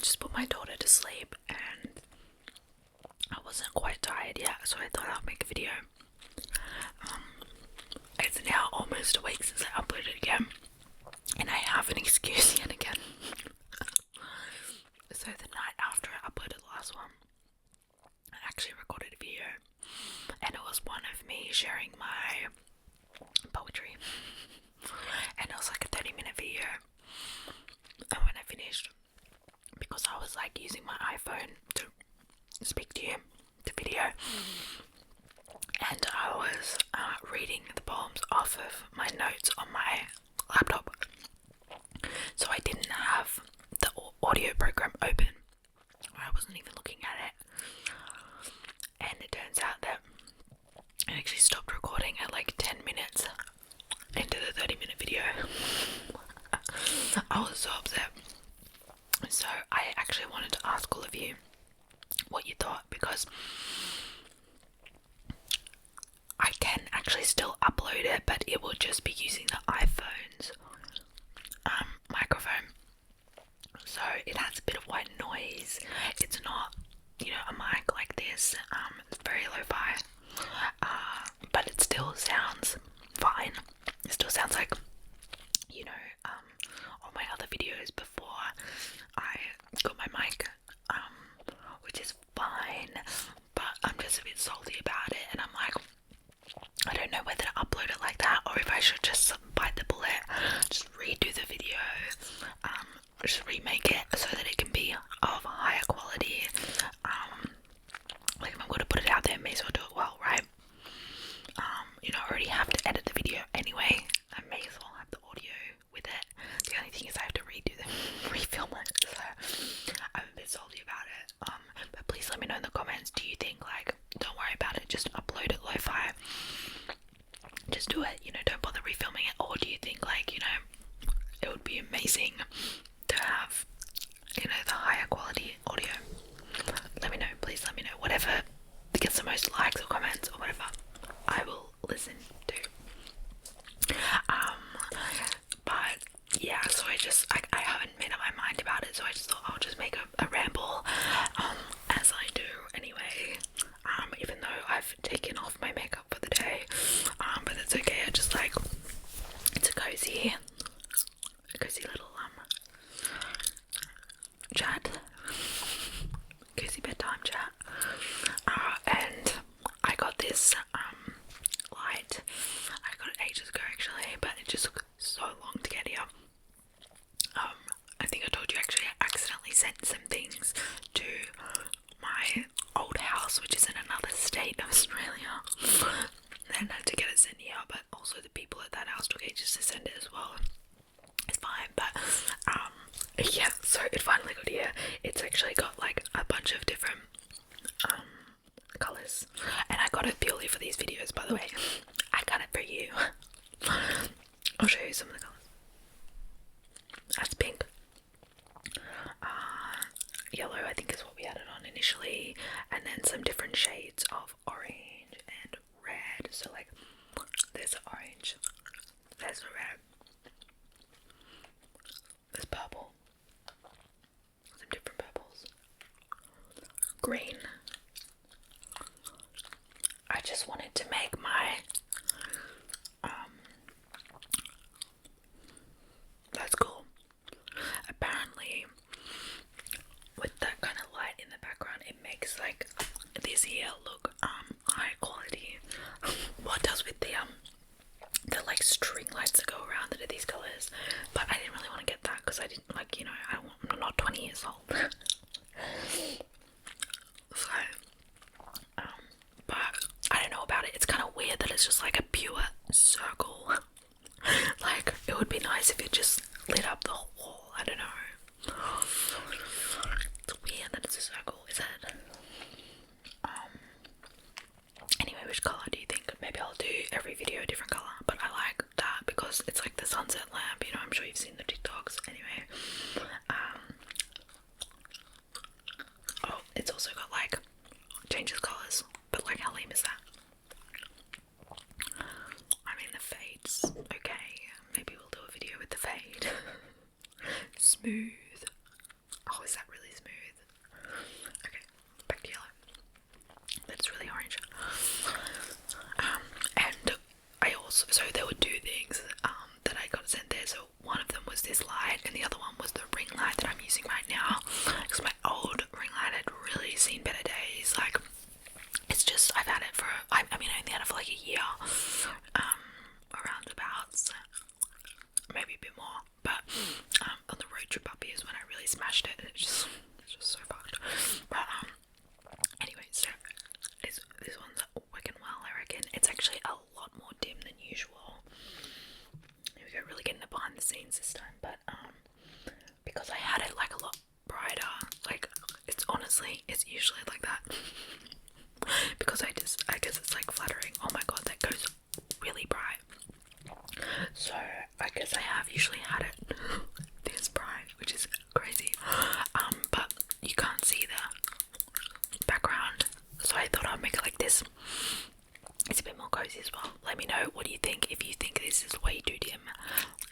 just put my daughter to sleep and I wasn't quite tired yet, so I thought I'll make a video. It's now almost a week since I uploaded again, and I have an excuse yet again. So the night after I uploaded the last one, I actually recorded a video, and it was one of me sharing my poetry, and it was like a 30-minute video. And when I finished, because I was like using my iPhone to speak to you, the video, and I was reading the poems off of my notes on my laptop, so I didn't have the audio program open. I wasn't even looking at it, and it turns out that I actually stopped recording at like 10 minutes into the 30-minute video. I was so upset. So I actually wanted to ask all of you what you thought, because I can actually still upload it, but it will just be using the iPhone's microphone. So it has a bit of white noise. It's not, you know, a mic like this. It's very lo-fi, but it still sounds fine. It still sounds like, you know, all my other videos before I got my mic, which is fine, but I'm just a bit salty about it, and I'm like, I don't know whether to upload it like that or if I should just bite the bullet, just redo the video, just remake it so that it can be of higher quality. Like if I'm going to put it out there, I may as well do it well, right? You know, I already have to edit the video anyway. I may as well have the audio with it. The only thing is I have to refilm it, so I'm a bit salty about it. But please let me know in the comments, do you think, like, don't worry about it, just upload it lo-fi, just do it, you know, don't bother refilming it? Or do you think, like, you know, it would be amazing to have, you know, the higher quality audio? Let me know, please let me know. Whatever gets the most likes or comments or whatever, I will listen to. But yeah, so I haven't made up my mind about it, so I just thought I'll just make a ramble, as I do anyway, even though I've taken off my makeup for the day, but it's okay. I just like, it's a cozy little chat, cozy bedtime chat, and I got this light. I got it ages ago actually, but it just took so long to get here. I think I told you actually I accidentally sent some things to my old house, which is in another state of Australia, and I had to get it sent here, but also the people at that house took ages to send it as well. It's fine, but yeah, so it finally got here. It's actually got like a bunch of different colours, and I got it purely for these videos, by the way. I got it for you. I'll show you some of the colours. That's pink. Yellow I think is what we had it on initially, and then some different shades of orange and red. So like, there's orange, there's a red, there's purple, some different purples, green. I just wanted to make my that's cool. Apparently with that kind of light in the background, it makes like this here look high quality. What does with the like string lights that go around that are these colours, but I didn't really want to get that because I didn't, like, you know, I'm not 20 years old. So but I don't know about it. It's kind of weird that it's just like a pure circle. Like, it would be nice if it just lit up the whole wall. I don't know. It's weird that it's a circle, is it? Anyway, which colour do you think? Maybe I'll do every video a different colour, but I like that because it's like the sunset lamp, you know, I'm sure you've seen the TikToks. Anyway, oh, it's also got like, changes colours, but like, how lame is that? I mean, the fade's okay. Maybe we'll do a video with the fade. Smooth. Oh, is that really smooth? this light, and the other one was the ring light that I'm using right now, because my old ring light had really seen better days. Like, it's just, I've had it for, I mean, I only had it for like a year, around about, maybe a bit more, but on the road trip up here is when I really smashed it, and it's just so fucked. But anyway, so this one's working well, I reckon. It's actually a lot more dim than usual. Here we go, really getting it behind the scenes this time. But because I had it like a lot brighter, like it's usually like that. Because I guess it's like flattering. Oh my god, that goes really bright. So I guess I have usually had it this bright, which is crazy. But you can't see the background, so I thought I'd make it like this. It's a bit more cozy as well. Let me know what you think. If you think this is way too dim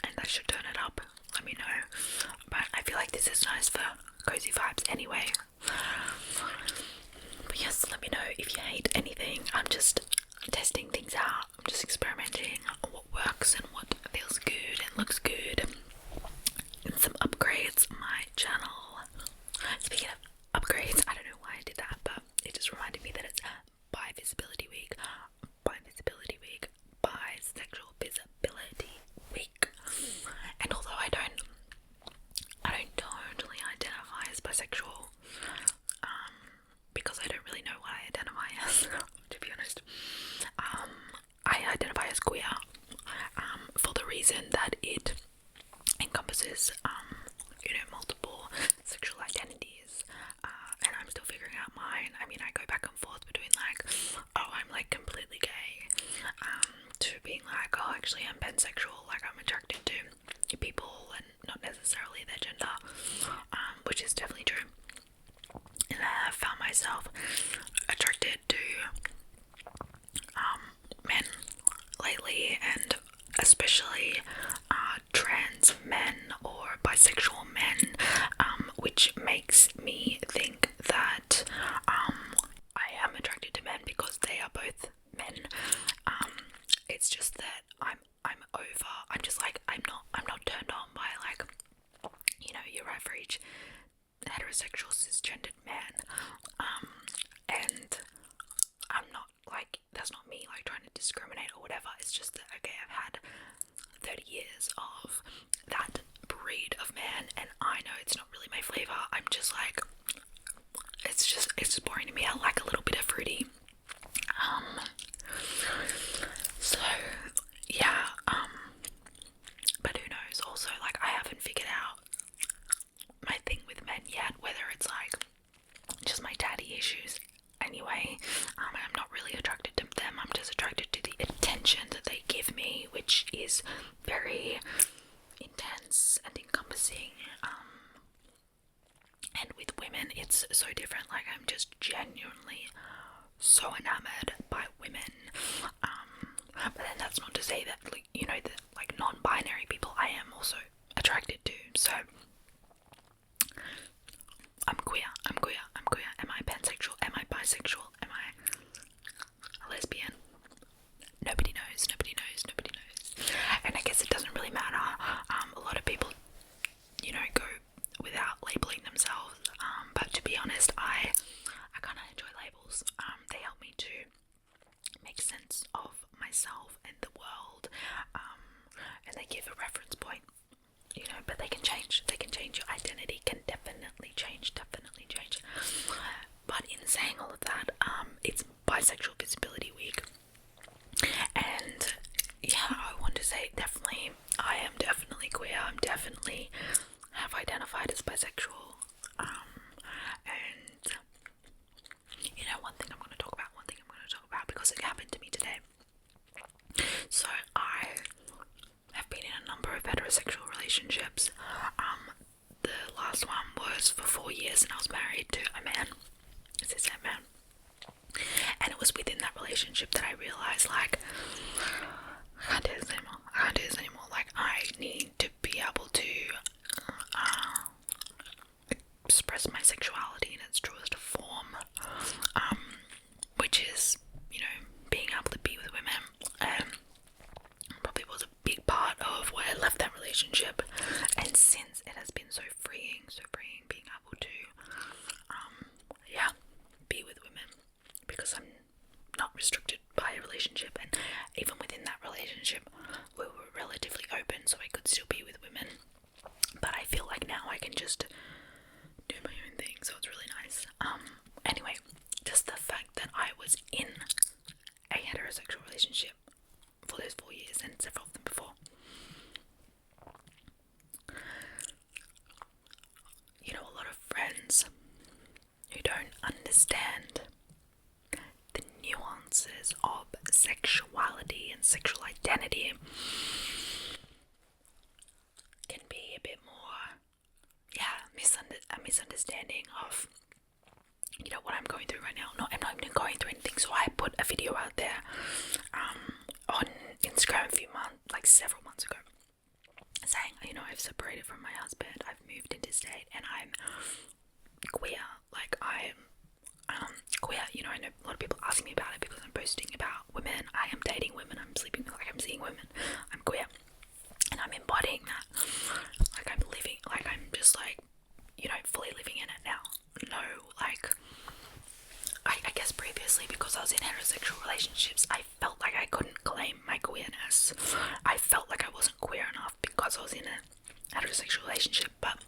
and I should turn it up, let me know. But I feel like this is nice for cozy vibes anyway. But yes, let me know if you hate anything. I'm just testing things out. I'm just experimenting on what works and what feels good and looks good. And some upgrades on my channel. Speaking of upgrades, I don't know why I did that, but it just reminded me that it's Bi-Visibility Week. Bi-Visibility Week. Bisexual Visibility Week. And although I don't totally identify as bisexual, because I don't really know what I identify as, to be honest. I identify as queer, for the reason that it encompasses, multiple sexual identities, and I'm still figuring out mine. I mean, I go back and forth between like, oh, I'm like completely gay, to being like, oh, actually I'm pansexual, like I'm attracted to people and not necessarily their gender, which is definitely true. And I have found myself attracted to men lately, and especially trans men or bisexual men, which makes me think that I am attracted to men because they are both men. It's just that I'm not turned on by like, your average heterosexual cisgendered man, and I'm not like, that's not me like trying to discriminate or whatever. It's just that, okay, I've had 30 years of that breed of man, and I know it's not really my flavor. I'm just like, it's just boring to me. I like a little bit of fruity. So yeah, but who knows? Also, like, I haven't figured out my thing with men yet, whether it's like just my daddy issues anyway. I'm not really attracted to them. I'm just attracted to the attention that they give me, which is very intense and encompassing. And with women, it's so different. Like, I'm just genuinely so enamored by women. But then that's not to say that, like, that like non-binary people I am also attracted to. So I'm queer. Am I pansexual? Am I bisexual? Am I a lesbian? Nobody knows. And I guess it doesn't really matter. A lot of people, go without labeling themselves. But to be honest, I kind of enjoy labels. They help me to make sense of myself and the world. And they give a reference point. But they can change. Your identity can definitely change. But in saying all of that, it's Bisexual Visibility Week, and yeah, I want to say I am definitely queer. I'm definitely have identified as bisexual. And one thing I'm going to talk about because it happened to me today. So I have been in a number of heterosexual relationships. The last one was for 4 years, and I was married to a man, a cis man. And it was within that relationship that I realized, like, I can't do this anymore. Like, I need to be able to express my sexuality in its truest form, which is, being able to be with women. Probably was a big part of why I left that relationship, and can be a bit more, a misunderstanding of, you know, what I'm going through right now. I'm not even going through anything. So I put a video out there on Instagram several months ago, saying, you know, I've separated from my husband, I've moved interstate, and I'm queer. Like, I'm queer. You know, I know a lot of people ask me about it because I'm posting about women. I am dating women, I'm sleeping, like, I'm seeing women. I'm queer, and I'm embodying that. Like, I'm living, like, I'm just like, you know, fully living in it now. No, like, I guess previously, because I was in heterosexual relationships, I felt like I couldn't claim my queerness. I felt like I wasn't queer enough because I was in a heterosexual relationship. But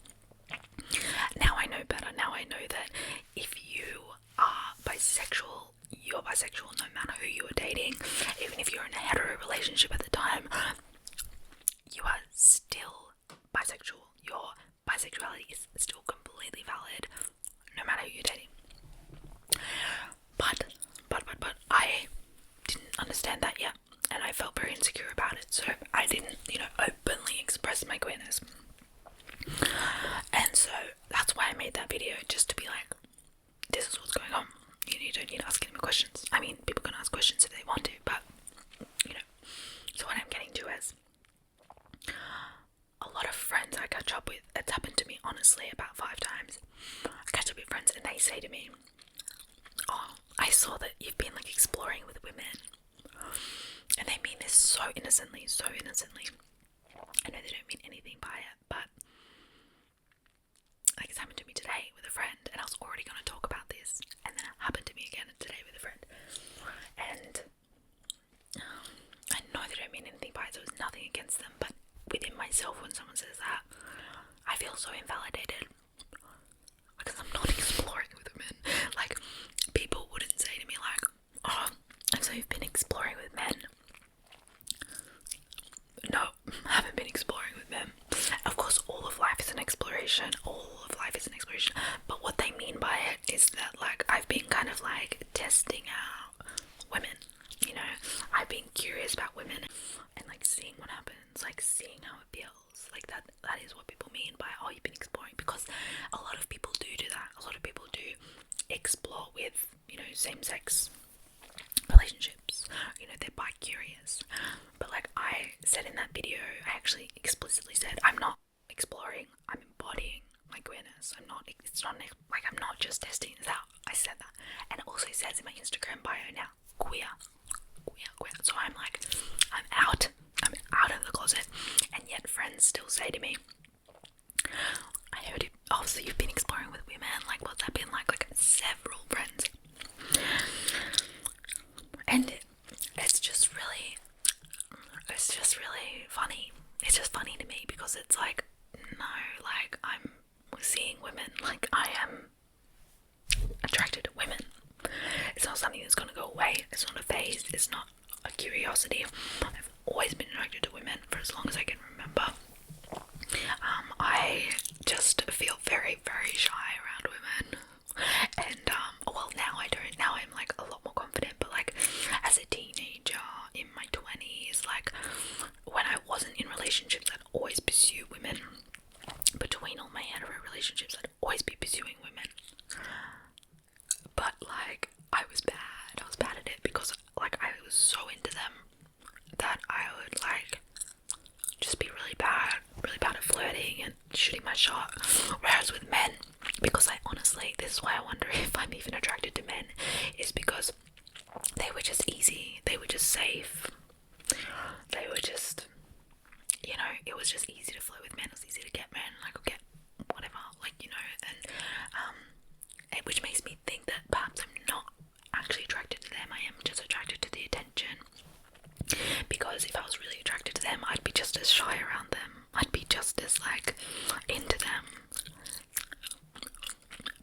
now I know better. Now I know that if you are bisexual, you're bisexual no matter who you are dating. Even if you're in a hetero relationship at the time, you are still bisexual. Your bisexuality is still completely valid no matter who you're dating. But I didn't understand that yet, and I felt very insecure about it, so I didn't, you know, openly express my queerness. And so that's why I made that video, just to be like, this is what's going on. You don't need to ask any more questions. I mean, people can ask questions if they want to, but, you know. So what I'm getting to is, a lot of friends I catch up with, it's happened to me honestly about 5 times. I catch up with friends and they say to me, oh, I saw that you've been like exploring with women. And they mean this so innocently, so innocently. I know they don't mean anything by it, but like, it's happened to me today with a friend, and I was already going to talk about this, and then it happened to me again today with a friend. And I know they don't mean anything by it, so it's nothing against them, but within myself, when someone says that, I feel so invalidated because I'm not exploring with women. Like, people wouldn't say to me like, oh, and so you've been exploring with men. No, I haven't been exploring with men. Of course, all of life is an exploration. But what they mean by it is that, like, I've been kind of like testing out women. You know, I've been curious about women and like seeing what happens, like seeing how it feels. Like that is what people mean by, oh, you've been exploring, because a lot of people do that. A lot of people do explore with, you know, same-sex relationships. You know, they're bi-curious. But like I said in that video, I actually explicitly said, I'm not exploring, I'm embodying my queerness. I'm not just testing this out. I said that. And it also says in my Instagram bio now, queer. So I'm like, I'm out of the closet. And yet friends still say to me, I heard it, oh, so you've been exploring with women, like what's that been like? Like several friends. And it's just really funny. It's just funny to me because it's like, no, like I'm seeing women, like I am attracted to women. It's not something that's going to go away. It's not a phase. It's not a curiosity. I've always been attracted to women for as long as I can remember. I just feel very, very shy around women. And, well, now I don't. Now I'm, like, a lot more confident. But, like, as a teenager, in my 20s, like, when I wasn't in relationships, I'd always pursue women. Between all my hetero relationships, I'd always be pursuing women. But, like, I was bad at it because, like, I was so into them that I would, like, just be really bad at flirting and shooting my shot. Whereas with men, because I honestly, this is why I wonder if I'm even attracted to men, is because they were just easy, they were just safe, they were just, you know, it was just easy to flirt with men, it was easy to get men, like, get whatever, like, you know, and which makes me think that perhaps I'm not actually attracted to them, I am just attracted to the attention. Because if I was really attracted to them, I'd be just as shy around them. I'd be just as, like, into them.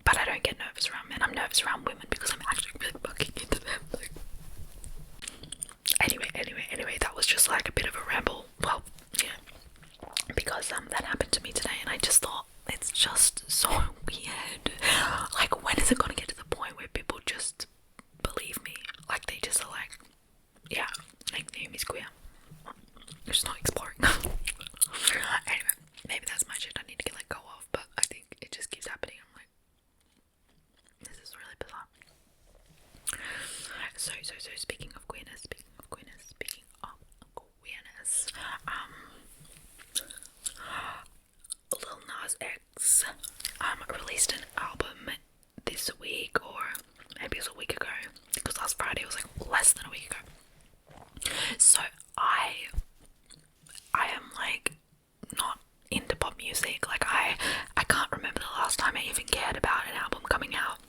But I don't get nervous around men. I'm nervous around women because I'm actually really fucking into them. Like. Anyway, that was just, like, a bit of a ramble. Well, yeah. Because, that happened to me today and I just thought, it's just so weird. Like, when is it gonna get to the point where people just believe me? Like, they just are like, yeah, like, Naomi's queer. You're just not exploring. Anyway, X released an album this week, or maybe it was a week ago, because last Friday was like less than a week ago. So I am like not into pop music. Like I can't remember the last time I even cared about an album coming out.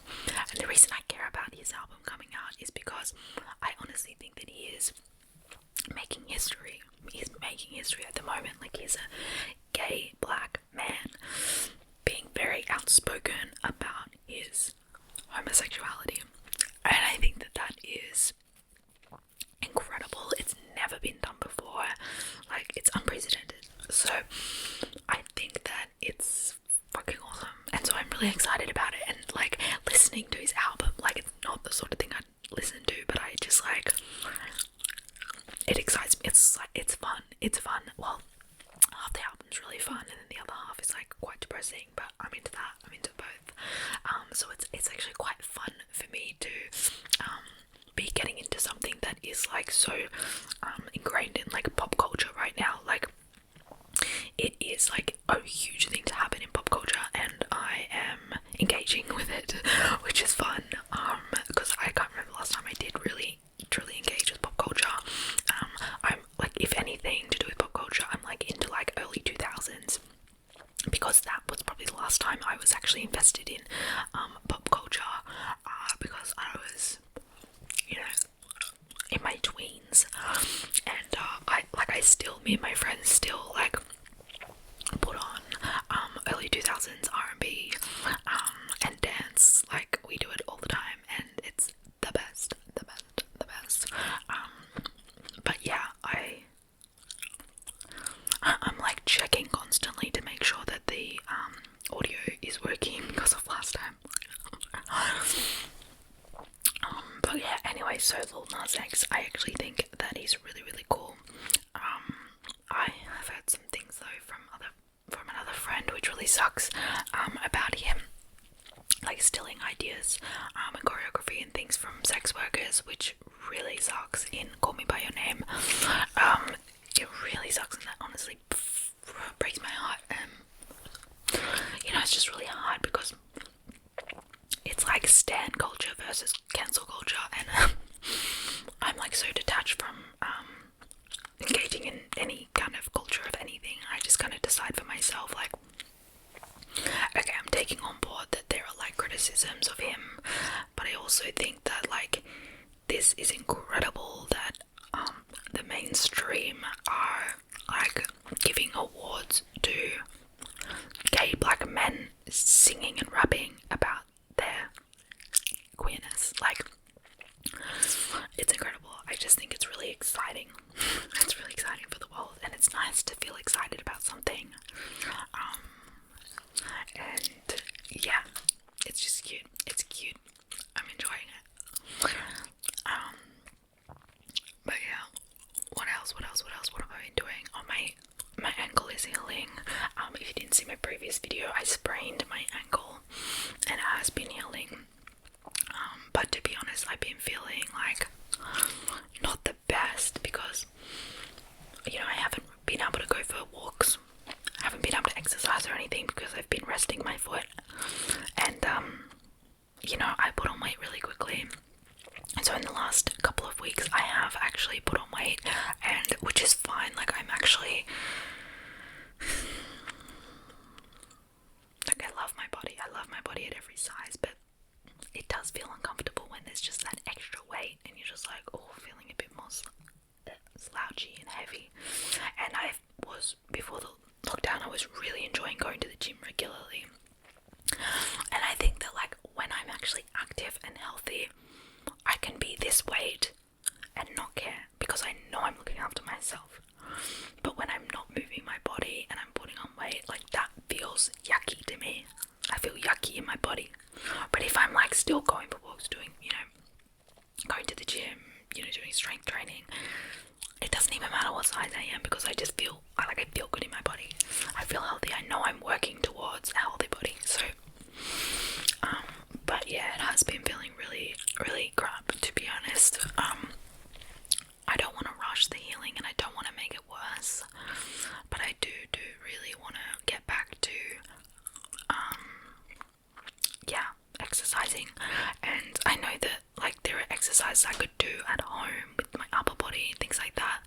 And the reason I care about his album coming out is because I honestly think that he is making history. He's making history at the moment. Like, he's a gay black man being very outspoken about his homosexuality. And I think that that is incredible. It's never been done before. Like, it's unprecedented. So I think that it's fucking awesome. And so I'm really excited about it. And like, listening to his album, like, it's not the sort of thing I'd listen to, but I just like, it excites me. It's like, it's fun. It's fun. Well, half the album's really fun, and then the other half is like quite depressing, but I'm into that. I'm into both. So it's actually quite fun for me to be getting into something that is like so ingrained in like pop culture right now. Like, it is like a huge thing to happen in pop culture, and I am engaging with it, which is fun. Because I can't remember the last time I did really truly engage with pop culture. I'm like, if anything to do with pop culture, I'm like into like early 2000s, because that was probably the last time I was actually invested in pop culture, because I was, you know, in my tweens, and me and my friends still like put on early 2000s R&B and dance. Like, we do it all the time, and it's the best. But yeah, I'm like checking constantly to make sure that the audio is working because of last time. But yeah, anyway, so Lil Nas X, I actually think that he's really, really cool. I have heard some things though from another friend, which really sucks, about him, like stealing ideas and choreography and things from sex workers, which really sucks in Call Me By Your Name. It really sucks, and that honestly breaks my heart. You know, it's just really hard because it's like stan culture versus cancel culture, and I'm like so detached from engaging in any kind of culture of anything. I just kind of decide for myself, like, okay, I'm taking on board that there are like criticisms of him, but I also think that like this is incredible that the mainstream are like giving awards to gay black men singing and rapping about their queerness. Like, it's incredible. I just think it's really exciting. It's really exciting for the world, and it's nice to feel excited about something. And yeah, it's just cute. It's cute. I'm enjoying it. But yeah, what else? What have I been doing? Oh, my ankle is healing. If you didn't see my previous video, I sprained my ankle, and it has been healing. But to be honest, I've been feeling like not the best because, you know, I haven't been able to go for walks. I haven't been able to exercise or anything because I've been resting my foot. And, you know, I put on weight really quickly. And so in the last couple of weeks, I have actually put on weight, and which is fine. Like, I'm actually, like, I love my body. I love my body at every size, but it does feel uncomfortable when there's just that extra weight and you're just like, oh, feeling a bit more slouchy and heavy. And before the lockdown, I was really enjoying going to the gym regularly. And I think that like when I'm actually active and healthy, I can be this weight and not care because I know I'm looking after myself. But when I'm not moving my body and I'm putting on weight, like, that feels yucky to me. I feel yucky in my body. But if I'm like still going for walks, doing, you know, going to the gym, you know, doing strength training, it doesn't even matter what size I am because I just feel, I feel good in my body. I feel healthy. I know I'm working towards a healthy body. So, but yeah, it has been feeling really, really crap, to be honest. I don't want to rush the healing and I don't want to make it worse, but I do really want to get back to exercises I could do at home with my upper body and things like that.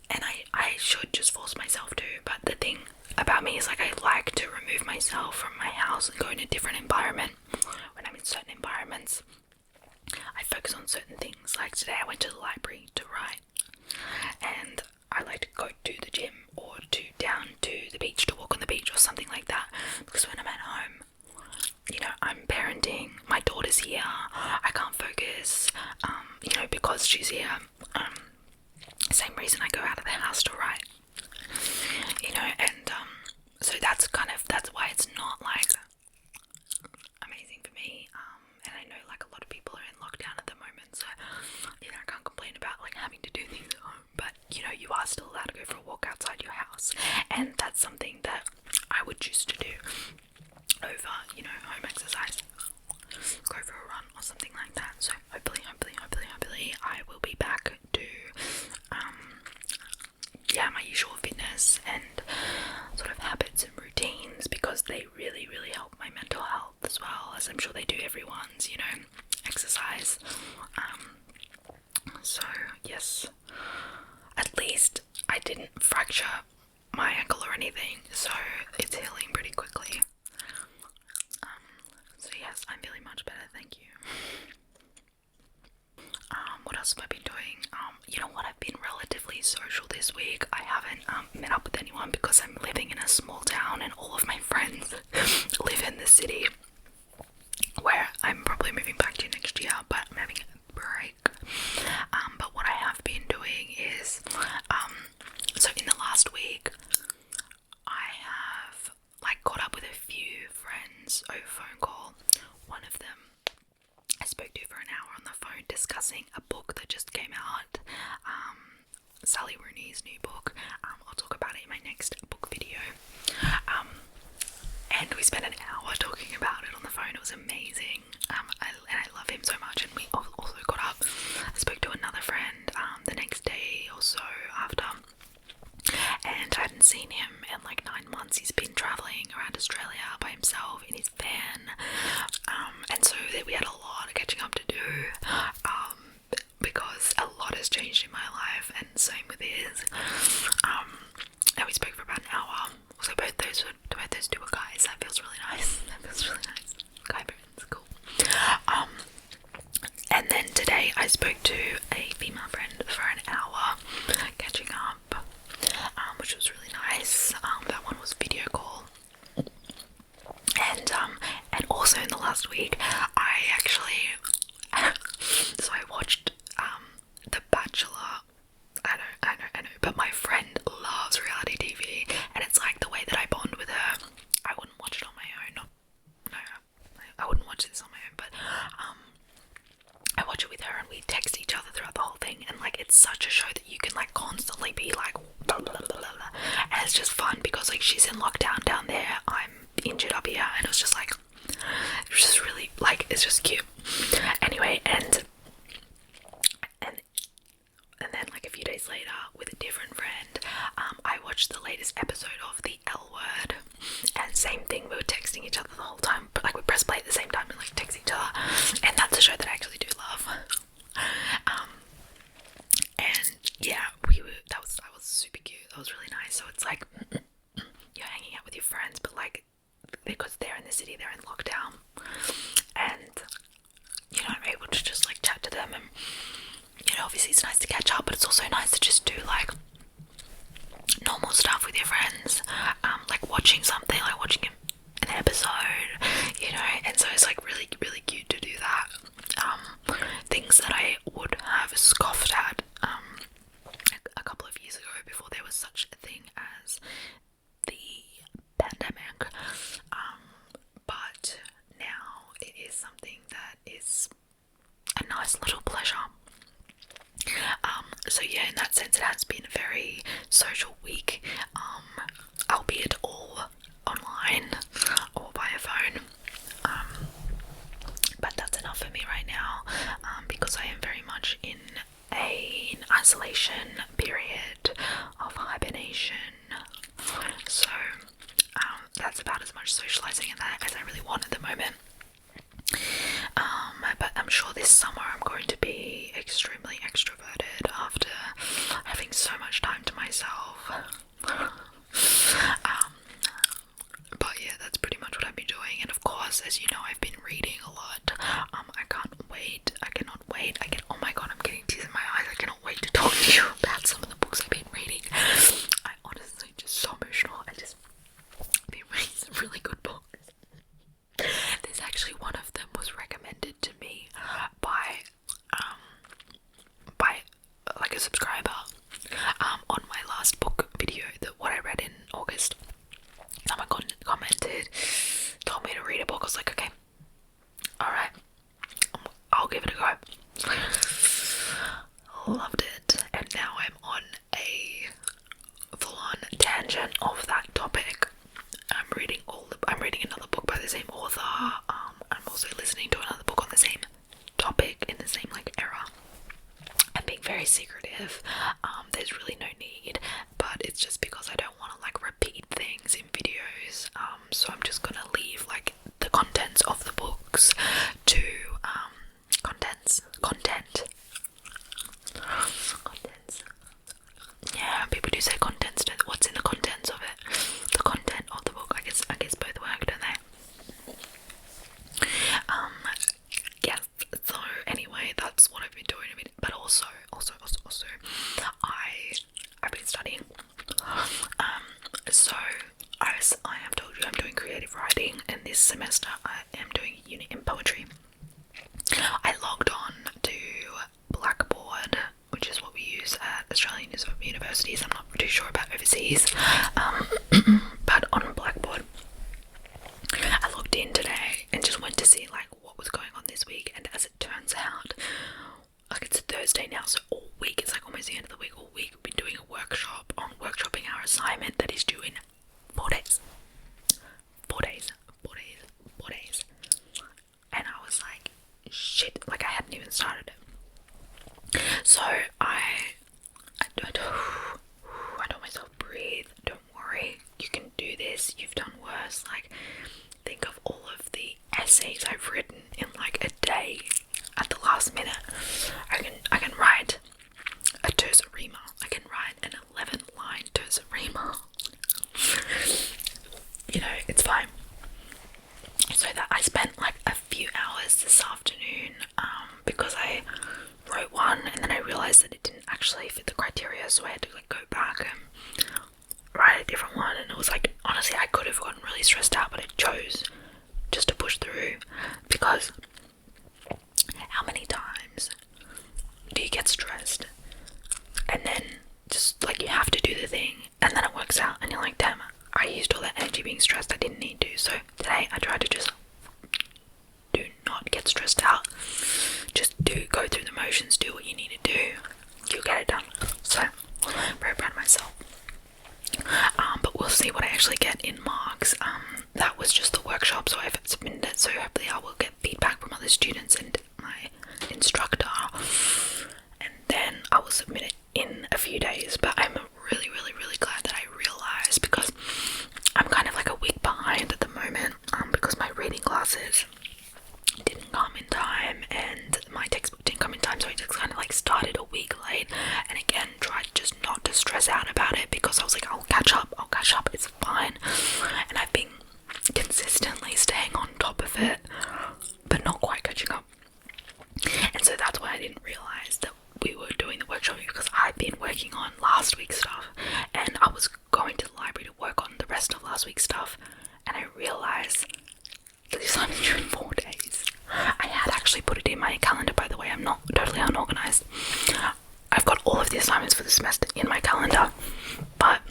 And I should just force myself to, but the thing about me is like I like to remove myself from my house and go in a different environment. When I'm in certain environments, I focus on certain things. Like today I went to the library to write, and I like to go to the gym or to down to the beach to walk on the beach or something like that, because when I'm at home, you know, I'm parenting, my daughter's here, I can't focus, you know, because she's here. Same reason I go out of the house to write, you know, and so that's why it's not like amazing for me, and I know like a lot of people are in lockdown at the moment, so you know, I can't complain about like having to do things at home, but you know, you are still allowed to go for a walk outside your house, and that's something that I would choose to do over, you know, home exercise. Go for a run or something like that. So hopefully I will be back to my usual fitness and sort of habits and routines, because they really help my mental health as well, as I'm sure they do everyone's, you know, exercise. So yes, at least I didn't fracture my ankle or anything, so it's healing pretty quickly. So yes, I'm feeling much better, thank you. What else have I been doing? You know what, I've been relatively social this week. I haven't met up with anyone because I'm living in a small town and all of my friends live in the city, where I'm probably moving back to next year, but I'm having a break. But what I have been doing is, so in the last week, I have like caught up with a few friends over phone call. One of them I spoke to for an hour on the phone discussing a book that just came out, Sally Rooney's new book. I'll talk about it in my next book video. And we spent an hour talking about it on the phone. It was amazing. I love him so much, and we also got up. I spoke to another friend the next day or so after, and I hadn't seen him in like 9 months. He's been travelling around Australia by himself in his van, and so we had a lot of catching up to do, because a lot has changed in my life, and same with his. And we spoke for about an hour. So both those two were guys. That feels really nice. Guy friends, cool. And then today I spoke to a female friend for an hour, catching up, which was really nice. That one was video call. And also in the last week, I actually, so I watched The Bachelor. I know, but my friend loves reality TV, and it's like the way that I bond with her. I wouldn't watch it on my own. I wouldn't watch this on my own, but I watch it with her, and we text each other throughout the whole thing, and like it's such a show that you can like constantly be like blah, blah, blah, blah, blah. And it's just fun because like she's in lockdown down there, I'm injured up here, and it was just like, it's just really like, it's just cute. Anyway, and then like a few days later with a different friend, I watched the latest episode of The L Word, and same thing, we were texting each other the whole time, but like we press play at the same time and like text each other, and that's a show that I actually do love. And yeah, that was super cute. That was really nice. So it's like you're hanging out with your friends, but like because they're in the city, they're in lockdown, and you know, I'm able to just like chat to them, and you know, obviously it's nice to catch up, but it's also nice to just do like normal stuff with your friends, like watching something, like watching an episode, you know, and so it's like really cute to do that. Things that I would have scoffed at a couple of years ago, before there was such a thing as the pandemic, but now it is something that is a nice little pleasure. So yeah, in that sense it has been a very social week, albeit all online or via phone, but that's enough for me right now, because I am very much in an isolation period of hibernation, so that's about as much socializing as I really want at the moment. But I'm sure this summer I'm be extremely extroverted after having so much time to myself. But yeah, that's pretty much what I've been doing. And of course, as you know, I've been reading a lot. I can't wait. I cannot wait. Oh my god, I'm getting tears in my eyes. I cannot wait to talk to you about some of the books I've been reading. I honestly just so emotional. I just been reading some really good books. There's actually one of them was recommended to me by like a subscriber on my last book video, that what I read in August. Someone commented, told me to read a book. I was like, okay, alright, I'll give it a go. Loved it, and now I'm on a full-on tangent of that topic. I'm reading another book by the same author. I'm also listening to another book on the same topic in the same like era. I'm being very secretive. There's really no need, but it's just because I don't want to like repeat things in videos. So I'm just gonna leave like the contents of the books to contents. Yeah, people do say contents. What's in the contents of it? The content of the book. I guess both work, don't they? Yes. So anyway, that's what I've been doing. But also, I've been studying. So as I have told you, I'm doing creative writing, and this semester I am doing a unit in poetry. I logged on to Blackboard, which is what we use at Australian universities. I'm not too sure about overseas, but on Blackboard, I logged in today and just went to see like what was going on this week. And as it turns out, like it's Thursday now, so all week, it's like almost the end of the week. All week we've been doing a workshop on workshopping our assignment that is due in 4 days. 4 days. And I was like, shit, like I hadn't even started it. So I told myself, breathe, don't worry, you can do this, you've done worse. Like, think of all of the essays I've written in like a day at the last minute. I can write a terse rima. I can write an 11-line terse rima. You know, it's fine. So that I spent like a few hours this afternoon because I wrote one and then I realised that it didn't actually fit the criteria, so I had to like go back and write a different one. And it was like, honestly, I could have gotten really stressed out, but I chose just to push through, because how many times do you get stressed and then just like you have to do the thing and then it works out and you're like, damn, I used all that energy being stressed, I didn't need to. So today I tried to just do not get stressed out, just go through the motions, do what you need to do, you'll get it done. So I'm very proud of myself. But we'll see what I actually get in marks. That was just the workshop, so I've submitted it, so hopefully I will get feedback from other students and my instructor, and then I will submit it in a few days. But I'm really glad that I realised, because I'm kind of like a week behind at the moment, because my reading classes didn't come in time and my textbook didn't come in time, so I just kind of like started a week late, and again tried just not to stress out about it, because I was like, I'll catch up, it's fine. And I've been consistently staying on top of it but not quite catching up, and so that's why I didn't realise that we were doing the workshop, because I've been working on last week's stuff and I was going to the library to work on the rest of last week's stuff, and I realised that this time is due in 4 days. I had actually put it in my calendar, by the way. I'm not totally unorganised. I've got all of the assignments for the semester in my calendar, but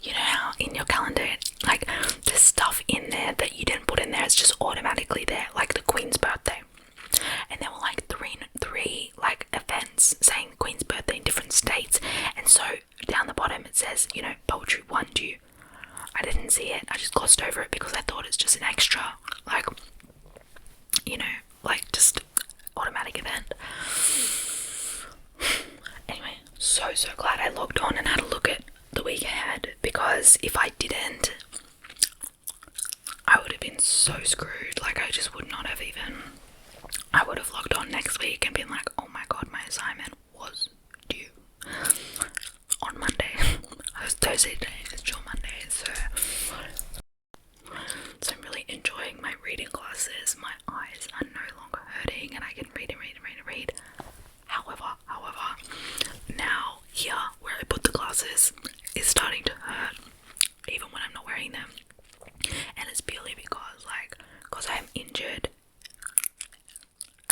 you know how in your calendar, like, there's stuff in there that you didn't put in there, it's just automatically there, like the Queen's birthday. And there were like three like events saying Queen's birthday in different states, and so down the bottom it says, you know, poetry 1 due. I didn't see it, I just glossed over it because I thought it's just an extra, like, you know, like just automatic event. Anyway, so glad I logged on and had a look at the week ahead, because if I didn't, I would have been so screwed. Like, I just would not have even I would have logged on next week and been like, oh my god, my assignment was due on Monday. It's Thursday today, it's due on Monday, so I'm really enjoying my reading classes. My eyes are no longer hurting and I can read and read and read and read. However, now here where I put the glasses is starting to hurt even when I'm not wearing them. And it's purely because I am injured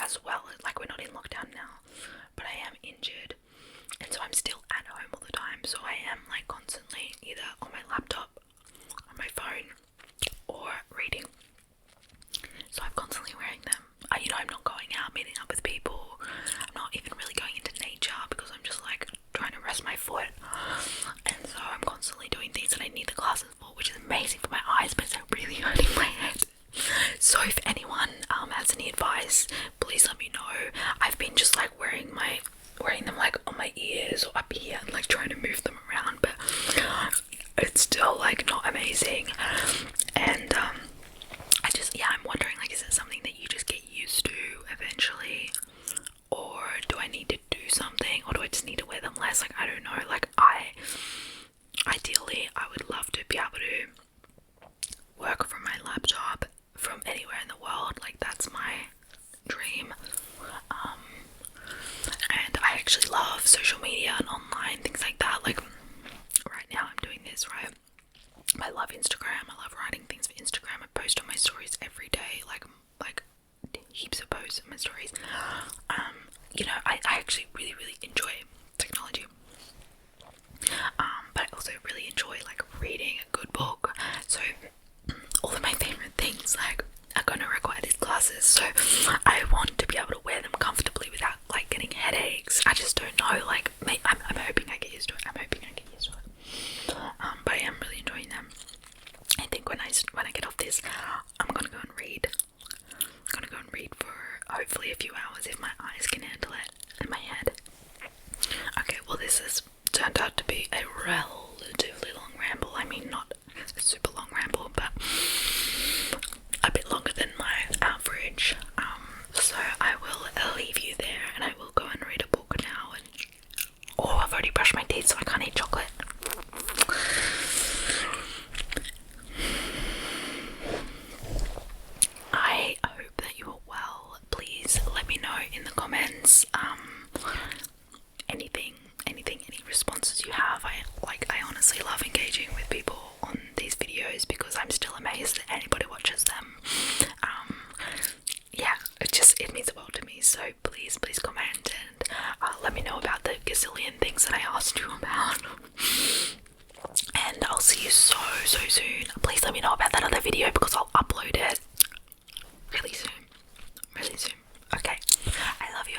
as well. Like, we're not in lockdown now, but I am injured, and so I'm still at home all the time, so I am like constantly either on my laptop, on my phone, or reading. So I'm constantly wearing them. I'm not going out meeting up with people. I'm not even really going into nature because I'm just like trying to rest my foot, and so I'm constantly doing things that I need the glasses for, which is amazing for my eyes, but it's really hurting my head. So if anyone has any advice, please let me know. I've been just like wearing them like on my ears or up here and like trying to move them around, but it's still like not amazing. And I'm wondering, like, is it something that you just get used to eventually, or do I need to do something, or do I just need to wear them less? Like, I don't know. Like, ideally I would love to be able to work from my laptop from anywhere in the world. Like, that's my dream. And I actually love social media and online things like that. Like, right now I'm doing this, right? I love Instagram. I love writing things for Instagram. I post on my stories every day, like heaps of posts on my stories. I actually really enjoy technology. But I also really enjoy like reading a good book. So all of my favorite things like are gonna require these glasses. So I want to be able to wear them comfortably without like getting headaches. I just don't know. Like, I'm hoping I get used to it. But I am really enjoying them. I think when I get off this, I'm gonna go and read. For hopefully a few hours if my eyes can handle it and my head. Okay, well, this has turned out to be a relatively long ramble. I mean, not a super long ramble, but a bit longer than my average. So I will leave you there, and I will go and read a book now. I've already brushed my teeth, so I can't eat chocolate. I hope that you are well. Please let me know in the comments any responses you have. I honestly love engaging with people on these videos because I'm still amazed that anybody watches them. It means a world to me. So please comment and let me know about the gazillion things that I asked you about. And I'll see you so soon. Please let me know about that other video because I'll upload it really soon. Okay. I love you.